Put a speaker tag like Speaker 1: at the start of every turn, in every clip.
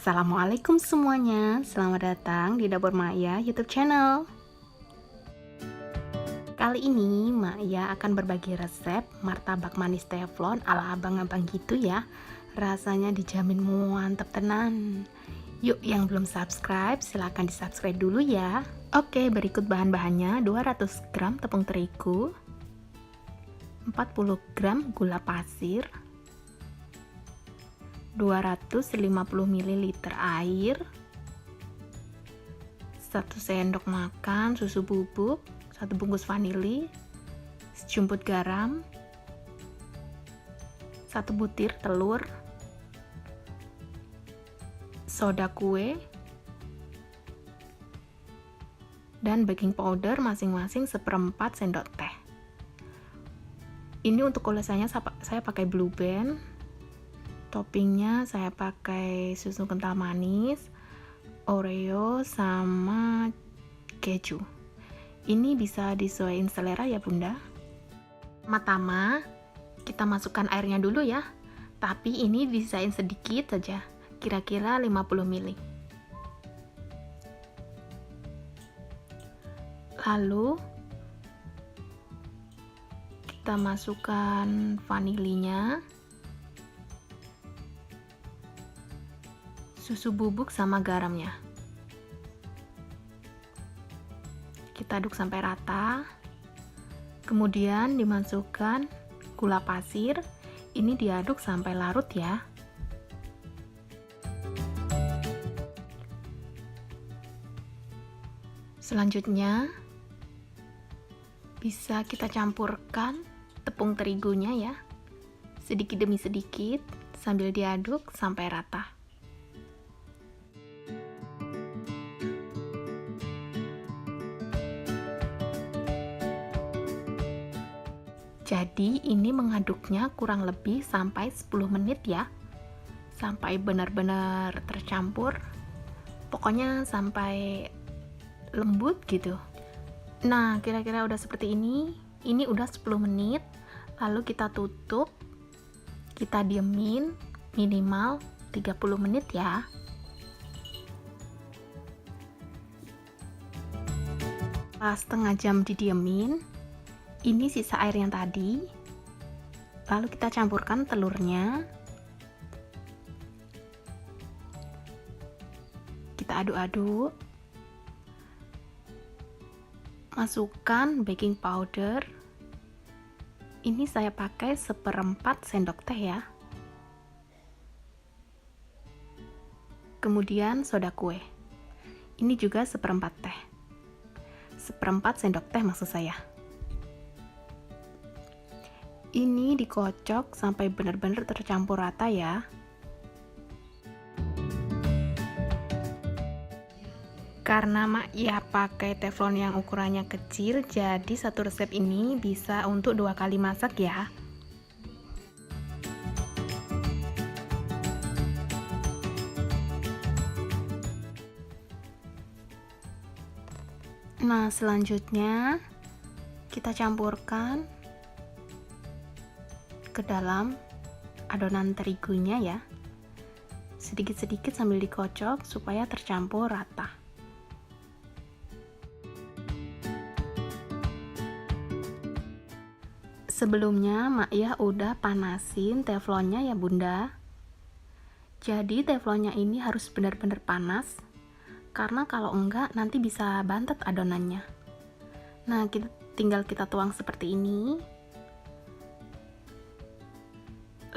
Speaker 1: Assalamualaikum semuanya, selamat datang di Dapur Maya YouTube channel. Kali ini Maya akan berbagi resep martabak manis teflon ala abang-abang gitu ya. Rasanya dijamin mantep tenan. Yuk yang belum subscribe silahkan di subscribe dulu ya. Oke, berikut bahan-bahannya: 200 gram tepung terigu, 40 gram gula pasir, 250 ml air, 1 sendok makan susu bubuk, 1 bungkus vanili, sejumput garam, 1 butir telur, soda kue, dan baking powder masing-masing 1/4 sendok teh. Ini untuk olesannya saya pakai Blue Band. Toppingnya saya pakai susu kental manis, Oreo, sama keju. Ini bisa disesuaikan selera ya bunda. Pertama kita masukkan airnya dulu ya, tapi ini disain sedikit saja, kira-kira 50 ml. Lalu kita masukkan vanilinya, susu bubuk sama garamnya. Kita aduk sampai rata. Kemudian dimasukkan gula pasir. Ini diaduk sampai larut ya. Selanjutnya bisa kita campurkan tepung terigunya ya, sedikit demi sedikit sambil diaduk sampai rata. Jadi ini mengaduknya kurang lebih sampai 10 menit ya, sampai benar-benar tercampur, pokoknya sampai lembut gitu. Nah kira-kira udah seperti ini udah 10 menit, lalu kita tutup, kita diemin minimal 30 menit ya. Setelah setengah jam didiemin, ini sisa air yang tadi, lalu kita campurkan telurnya, kita aduk-aduk, masukkan baking powder, ini saya pakai 1/4 sendok teh ya, kemudian soda kue, ini juga 1/4 teh, 1/4 sendok teh maksud saya. Ini dikocok sampai benar-benar tercampur rata ya. Karena Maya pakai teflon yang ukurannya kecil, jadi satu resep ini bisa untuk 2 kali masak ya. Nah selanjutnya kita campurkan ke dalam adonan terigunya ya, sedikit-sedikit sambil dikocok supaya tercampur rata. Sebelumnya Maya udah panasin teflonnya ya bunda, jadi teflonnya ini harus benar-benar panas, karena kalau enggak nanti bisa bantet adonannya. Nah tinggal kita tuang seperti ini,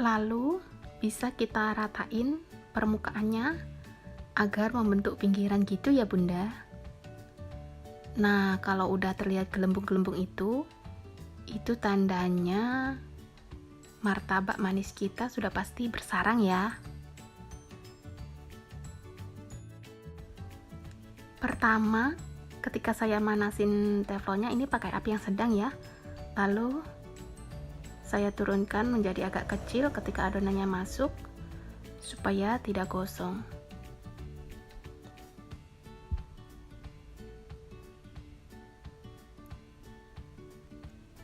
Speaker 1: lalu bisa kita ratain permukaannya agar membentuk pinggiran gitu ya bunda. Nah kalau udah terlihat gelembung-gelembung itu tandanya martabak manis kita sudah pasti bersarang ya. Pertama ketika saya manasin teflonnya ini pakai api yang sedang ya, lalu saya turunkan menjadi agak kecil ketika adonannya masuk supaya tidak gosong.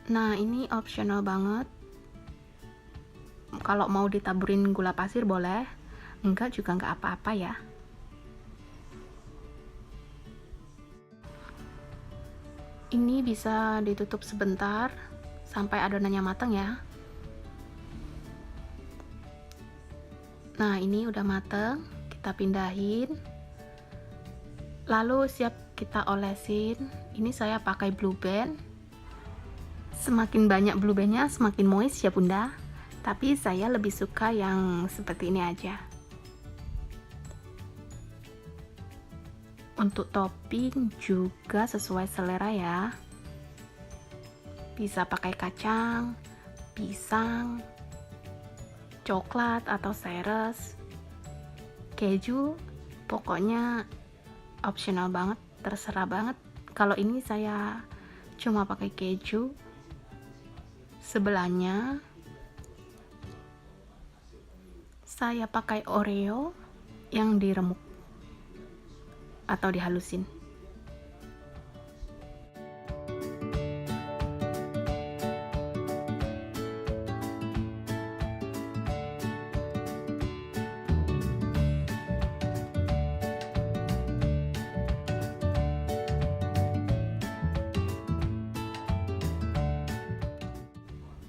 Speaker 1: Nah ini optional banget, kalau mau ditaburin gula pasir boleh, enggak juga enggak apa-apa ya. Ini bisa ditutup sebentar sampai adonannya matang ya. Nah, ini udah mateng, kita pindahin. Lalu siap kita olesin. Ini saya pakai Blue Band. Semakin banyak Blue Bandnya semakin moist ya bunda. Tapi saya lebih suka yang seperti ini aja. Untuk topping juga sesuai selera ya. Bisa pakai kacang, pisang, coklat atau ceres, keju, pokoknya optional banget, terserah banget. Kalau ini saya cuma pakai keju. Sebelahnya saya pakai Oreo yang diremuk atau dihalusin.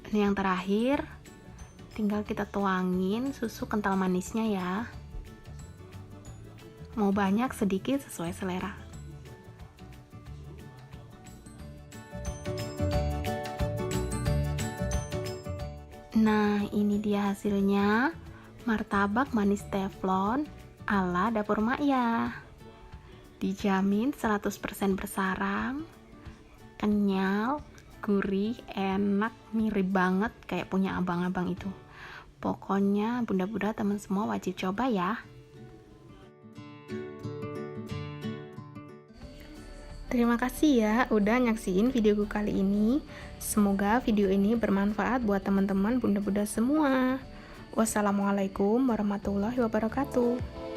Speaker 1: Ini yang terakhir, tinggal kita tuangin susu kental manisnya ya. Mau banyak sedikit sesuai selera. Nah, ini dia hasilnya, martabak manis teflon ala dapur mak ya. Dijamin 100% bersarang, kenyal, gurih, enak, mirip banget kayak punya abang-abang itu. Pokoknya bunda-bunda teman semua wajib coba ya. Terima kasih ya udah nyaksiin videoku kali ini. Semoga video ini bermanfaat buat teman-teman bunda-bunda semua. Wassalamualaikum warahmatullahi wabarakatuh.